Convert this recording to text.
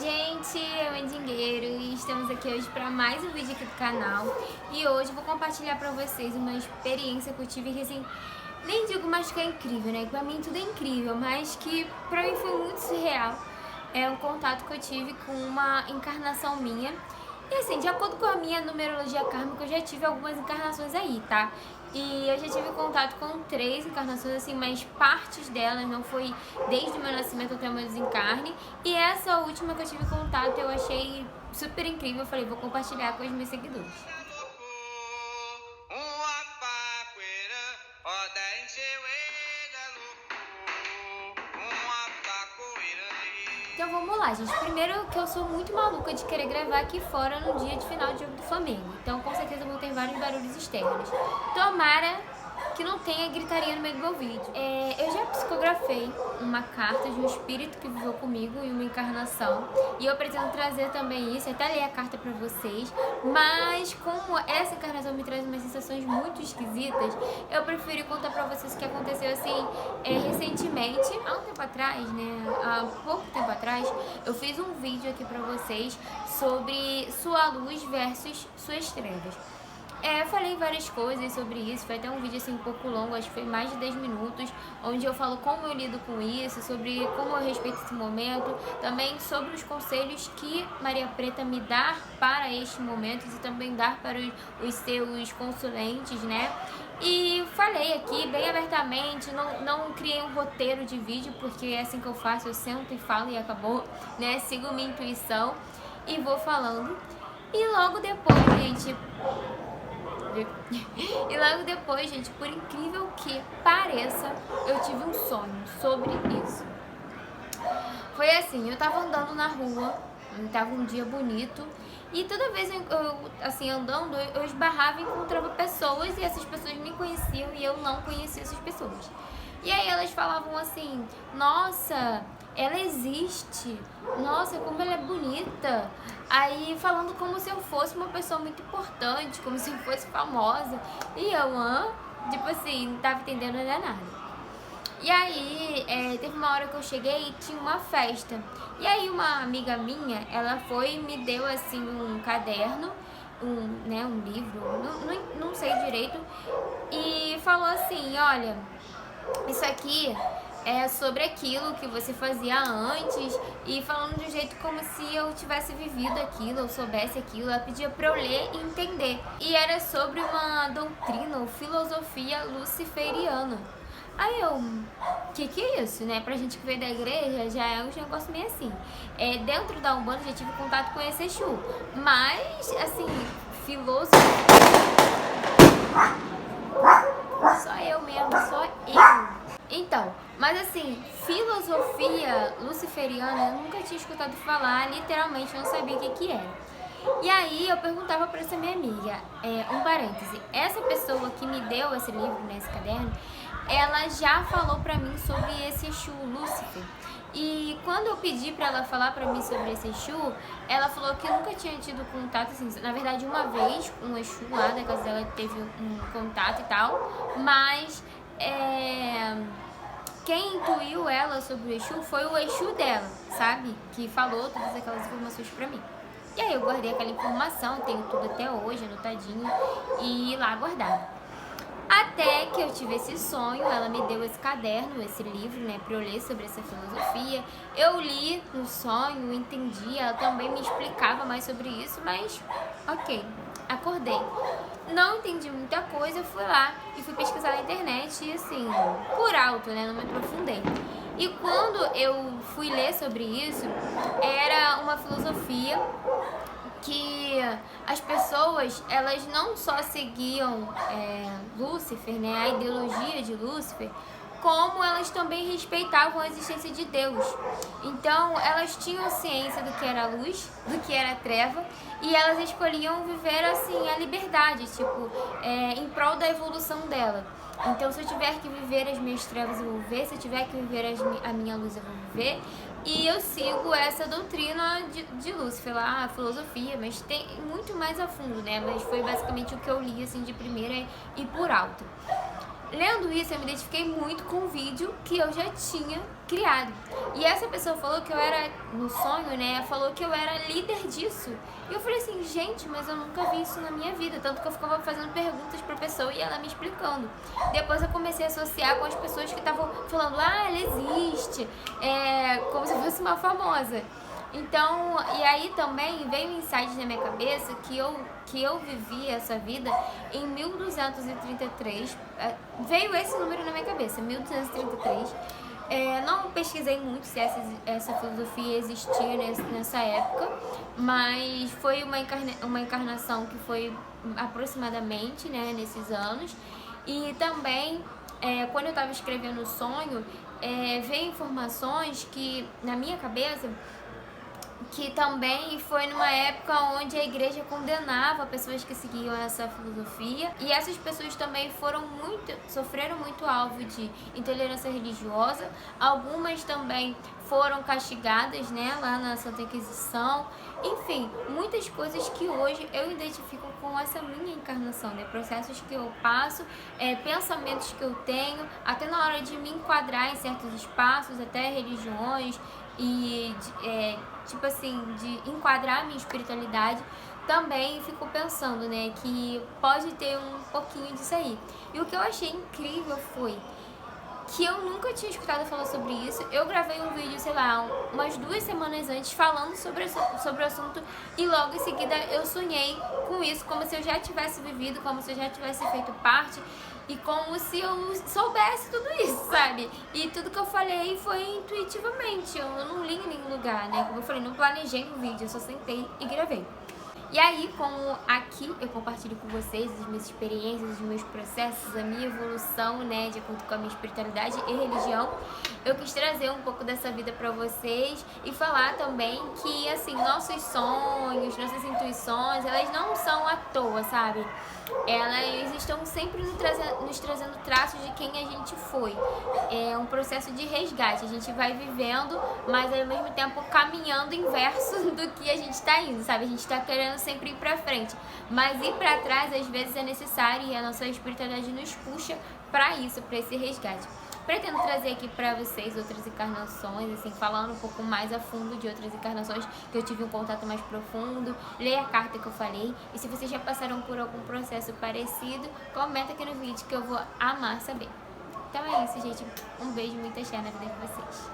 gente, eu Mandingueiro e estamos aqui hoje para mais um vídeo aqui do canal. E hoje eu vou compartilhar para vocês uma experiência que eu tive que assim, nem digo mais que é incrível, né? Pra mim tudo é incrível, mas que pra mim foi muito surreal. É um contato que eu tive com uma encarnação minha. E assim, de acordo com a minha numerologia kármica, eu já tive algumas encarnações aí, tá? E eu já tive contato com 3 encarnações, assim, mas partes delas não foi desde o meu nascimento até o meu desencarne. E essa última que eu tive contato eu achei super incrível. Eu falei, vou compartilhar com os meus seguidores. Então vamos lá, gente. Primeiro que eu sou muito maluca de querer gravar aqui fora no dia de final de jogo do Flamengo. Então com certeza vão ter vários barulhos externos. Tomara que não tenha gritaria no meio do meu vídeo. Eu já psicografei uma carta de um espírito que viveu comigo em uma encarnação. E eu pretendo trazer também isso, até ler a carta pra vocês. Mas como essa encarnação me traz umas sensações muito esquisitas, eu preferi contar pra vocês o que aconteceu assim recentemente. Há um tempo atrás, né? Há pouco tempo atrás, eu fiz um vídeo aqui pra vocês sobre sua luz versus suas trevas. Eu falei várias coisas sobre isso, foi até um vídeo assim um pouco longo, acho que foi mais de 10 minutos, onde eu falo como eu lido com isso, sobre como eu respeito esse momento, também sobre os conselhos que Maria Preta me dá para este momento e também dar para os seus consulentes, né? E falei aqui bem abertamente, não criei um roteiro de vídeo, porque é assim que eu faço, eu sento e falo e acabou, né? Sigo minha intuição e vou falando. E logo depois, gente... E logo depois, gente, por incrível que pareça, eu tive um sonho sobre isso. Foi assim, eu tava andando na rua, tava um dia bonito, e toda vez eu assim, andando, eu esbarrava e encontrava pessoas, e essas pessoas me conheciam e eu não conhecia essas pessoas. E aí elas falavam assim, nossa, ela existe, nossa, como ela é bonita. Aí falando como se eu fosse uma pessoa muito importante, como se eu fosse famosa. E eu, tipo assim, não tava entendendo nada. E aí, teve uma hora que eu cheguei e tinha uma festa. E aí uma amiga minha, ela foi e me deu assim um caderno, um livro, não sei direito. E falou assim, olha, isso aqui é sobre aquilo que você fazia antes, e falando de um jeito como se eu tivesse vivido aquilo, eu soubesse aquilo. Ela pedia pra eu ler e entender. E era sobre uma doutrina ou filosofia luciferiana. Aí eu, que é isso, né? Pra gente que veio da igreja, já é um negócio meio assim. Dentro da Umbanda eu já tive contato com esse Exu, mas, assim, filosofia... Só eu mesmo, só eu. Então, mas assim, filosofia luciferiana eu nunca tinha escutado falar, literalmente eu não sabia o que era. E aí eu perguntava pra essa minha amiga, um parêntese, essa pessoa que me deu esse livro, né, esse caderno, ela já falou pra mim sobre esse Exu Lúcifer. E quando eu pedi pra ela falar pra mim sobre esse Exu, ela falou que nunca tinha tido contato, assim, na verdade uma vez um Exu lá da casa dela teve um contato e tal, mas quem intuiu ela sobre o Exu foi o Exu dela, sabe? Que falou todas aquelas informações pra mim. E aí eu guardei aquela informação, tenho tudo até hoje anotadinho e lá guardado. Até que eu tive esse sonho, ela me deu esse caderno, esse livro, né, pra eu ler sobre essa filosofia. Eu li no sonho, entendi, ela também me explicava mais sobre isso, mas ok, acordei. Não entendi muita coisa, fui lá e fui pesquisar na internet e assim, por alto, né, não me aprofundei. E quando eu fui ler sobre isso, era uma filosofia que as pessoas, elas não só seguiam Lúcifer, né, a ideologia de Lúcifer, como elas também respeitavam a existência de Deus. Então, elas tinham ciência do que era luz, do que era treva, e elas escolhiam viver assim a liberdade, tipo, em prol da evolução dela. Então, se eu tiver que viver as minhas trevas, eu vou viver. Se eu tiver que viver a minha luz, eu vou viver. E eu sigo essa doutrina de Lúcifer, lá, a filosofia, mas tem muito mais a fundo, né? Mas foi basicamente o que eu li, assim, de primeira e por alto. Lendo isso, eu me identifiquei muito com o vídeo que eu já tinha criado. E essa pessoa falou que eu era, no sonho, né, falou que eu era líder disso. E eu falei assim, gente, mas eu nunca vi isso na minha vida. Tanto que eu ficava fazendo perguntas pra pessoa e ela me explicando. Depois eu comecei a associar com as pessoas que estavam falando, ela existe, como se fosse uma famosa. Então, e aí também veio um insight na minha cabeça que eu vivi essa vida em 1233. Veio esse número na minha cabeça, 1233. Não pesquisei muito se essa filosofia existia nessa época, mas foi uma encarnação que foi aproximadamente, né, nesses anos. E também, quando eu estava escrevendo o sonho, veio informações que, na minha cabeça, que também foi numa época onde a igreja condenava pessoas que seguiam essa filosofia, e essas pessoas também sofreram muito alvo de intolerância religiosa. Algumas também foram castigadas, né, lá na Santa Inquisição. Enfim, muitas coisas que hoje eu identifico com essa minha encarnação, né? Processos que eu passo, pensamentos que eu tenho, até na hora de me enquadrar em certos espaços, até religiões, e tipo assim, de enquadrar a minha espiritualidade. Também fico pensando, né, que pode ter um pouquinho disso aí. E o que eu achei incrível foi que eu nunca tinha escutado falar sobre isso. Eu gravei um vídeo, sei lá, umas 2 semanas antes, falando sobre o assunto, e logo em seguida eu sonhei com isso, como se eu já tivesse vivido, como se eu já tivesse feito parte, e como se eu soubesse tudo isso, sabe? E tudo que eu falei foi intuitivamente, eu não li em nenhum lugar, né? Como eu falei, não planejei o vídeo, eu só sentei e gravei. E aí, como aqui eu compartilho com vocês as minhas experiências, os meus processos, a minha evolução, né, de acordo com a minha espiritualidade e religião, eu quis trazer um pouco dessa vida pra vocês e falar também que, assim, nossos sonhos, nossas intuições, elas não são à toa, sabe? Elas estão sempre nos trazendo traços de quem a gente foi. É um processo de resgate. A gente vai vivendo, mas ao mesmo tempo caminhando inverso do que a gente está indo, sabe? A gente está querendo sempre ir pra frente, mas ir pra trás às vezes é necessário, e a nossa espiritualidade nos puxa pra isso, pra esse resgate. Pretendo trazer aqui pra vocês outras encarnações, assim, falando um pouco mais a fundo de outras encarnações que eu tive um contato mais profundo. Leia a carta que eu falei. E se vocês já passaram por algum processo parecido, comenta aqui no vídeo que eu vou amar saber. Então é isso, gente. Um beijo, muita axé na vida de vocês.